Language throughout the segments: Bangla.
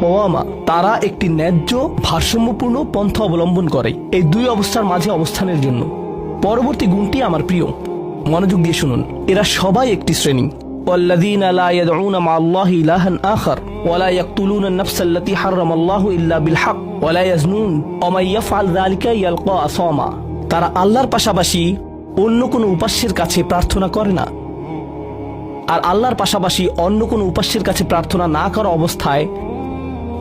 কওয়ামা, তারা একটি ন্যায্য ভারসাম্যপূর্ণ পন্থা অবলম্বন করে এই দুই অবস্থার মাঝে অবস্থানের জন্য। পরবর্তী গুণটি আমার প্রিয়, মনোযোগ দিয়ে শুনুন। এরা সবাই একটি শ্রেণী। والذين لا يدعون مع الله إلها آخر ولا يقتلون النفس التي حرم الله إلا بالحق ولا يزنون ومن يفعل ذلك يلقى أثاما। তারা আল্লাহর পাশাপাশি অন্য কোনো উপাস্যের কাছে প্রার্থনা করে না, আর আল্লাহর পাশাপাশি অন্য কোনো উপাস্যের কাছে প্রার্থনা না করা অবস্থায়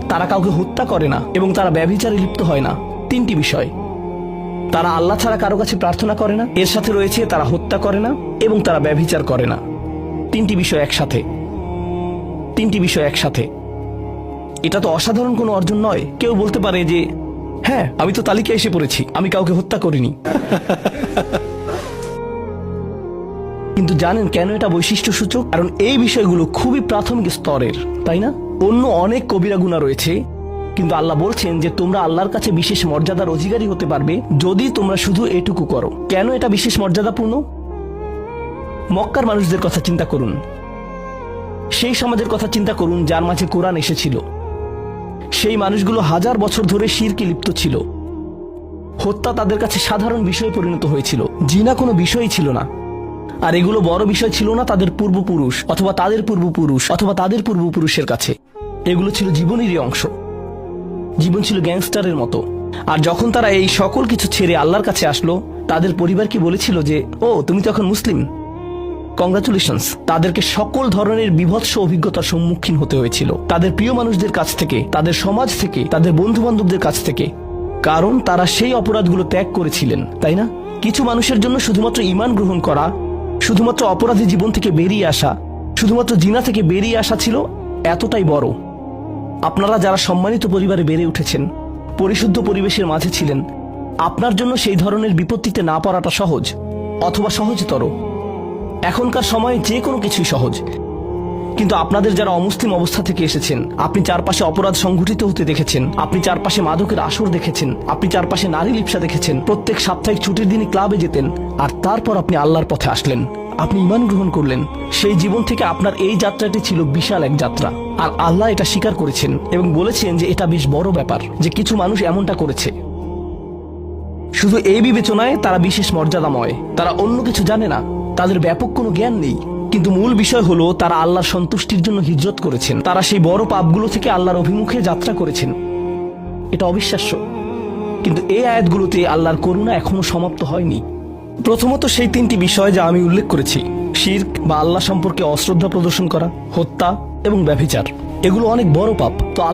তারা কাউকে হত্যা করে না এবং তারা ব্যভিচারে লিপ্ত হয় না। তিনটি বিষয়, তারা আল্লাহ ছাড়া কারো কাছে প্রার্থনা করে না, এর সাথে রয়েছে তারা হত্যা করে না এবং তারা ব্যভিচার করে না। তিনটি বিষয় একসাথে। এটা তো অসাধারণ কোনো অর্জন নয়। কেউ বলতে পারে যে হ্যাঁ, আমি তো তালিকায় এসে পড়েছি, আমি কাউকে হত্যা করিনি। কিন্তু জানেন কেন এটা বৈশিষ্ট্য সূচক? কারণ এই বিষয়গুলো খুবই প্রাথমিক স্তরের, তাই না? অন্য অনেক কবিরা গুনাহ রয়েছে, কিন্তু আল্লাহ বলছেন যে তোমরা আল্লাহর কাছে বিশেষ মর্যাদার অধিকারী হতে পারবে যদি তোমরা শুধু এটুকু করো। কেন এটা বিশেষ মর্যাদাপূর্ণ? মক্কার মানুষদের কথা চিন্তা করুন, সেই সমাজের কথা চিন্তা করুন যার মাঝে কোরআন এসেছিল। সেই মানুষগুলো হাজার বছর ধরে শিরকে লিপ্ত ছিল। হত্যা তাদের কাছে সাধারণ বিষয়ে পরিণত হয়েছিল, জিনা কোনো বিষয়ই ছিল না। আর এগুলো বড় বিষয় ছিল না তাদের পূর্বপুরুষ অথবা তাদের পূর্বপুরুষ অথবা তাদের পূর্বপুরুষের কাছে। এগুলো ছিল জীবনেরই অংশ। জীবন ছিল গ্যাংস্টারের মতো। আর যখন তারা এই সকল কিছু ছেড়ে আল্লাহর কাছে আসলো, তাদের পরিবার কি বলেছিল যে ও তুমি তো এখন মুসলিম, কংগ্রাচুলেশনস। তাদেরকে সকল ধরনের বিভৎস অভিজ্ঞতার সম্মুখীন হতে হয়েছিল, তাদের প্রিয় মানুষদের কাছ থেকে, তাদের সমাজ থেকে, তাদের বন্ধু বান্ধবদের কাছ থেকে, কারণ তারা সেই অপরাধগুলো ত্যাগ করেছিলেন, তাই না? কিছু মানুষের জন্য শুধুমাত্র ঈমান গ্রহণ করা, শুধুমাত্র অপরাধী জীবন থেকে বেরিয়ে আসা, শুধুমাত্র জিনা থেকে বেরিয়ে আসা ছিল এতটাই বড়। আপনারা যারা সম্মানিত পরিবারে বেড়ে উঠেছেন, পরিশুদ্ধ পরিবেশের মাঝে ছিলেন, আপনার জন্য সেই ধরনের বিপত্তিতে না পড়াটা সহজ অথবা সহজতর। এখনকার সময়ে যে কোনো কিছুই সহজ, কিন্তু আপনাদের যারা অমুসলিম অবস্থা থেকে এসেছেন, আপনি চারপাশে অপরাধ সংঘটিত হতে দেখেছেন, আপনি চারপাশে মাদকের আসর দেখেছেন, আপনি চারপাশে নারী লিপ্সা দেখেছেন, প্রত্যেক সাপ্তাহিক ছুটির দিনে ক্লাবে যেতেন, আর তারপর আপনি আল্লাহর পথে আসলেন, আপনি ঈমান গ্রহণ করলেন। সেই জীবন থেকে আপনার এই যাত্রাটি ছিল বিশাল এক যাত্রা, আর আল্লাহ এটা স্বীকার করেছেন এবং বলেছেন যে এটা বেশ বড় ব্যাপার যে কিছু মানুষ এমনটা করেছে। শুধু এই বিবেচনায় তারা বিশেষ মর্যাদাময়, তারা অন্য কিছু জানে না, তাদের ব্যাপক কোনো জ্ঞান নেই, কিন্তু মূল বিষয় হলো তারা আল্লাহর সন্তুষ্টির জন্য হিজরত করেছেন, তারা সেই বড় পাপগুলো থেকে আল্লাহর অভিমুখে যাত্রা করেছেন। এটা অবিশ্বাস্য, কিন্তু এই আয়াতগুলোতে আল্লাহর করুণা এখনো সমাপ্ত হয়নি। প্রথমত সেই তিনটি বিষয় যা আমি উল্লেখ করেছি, শিরক বা আল্লাহ সম্পর্কে অশ্রদ্ধা প্রদর্শন করা, হত্যা এবং ব্যভিচার, এগুলো অনেক বড় পাপ। তো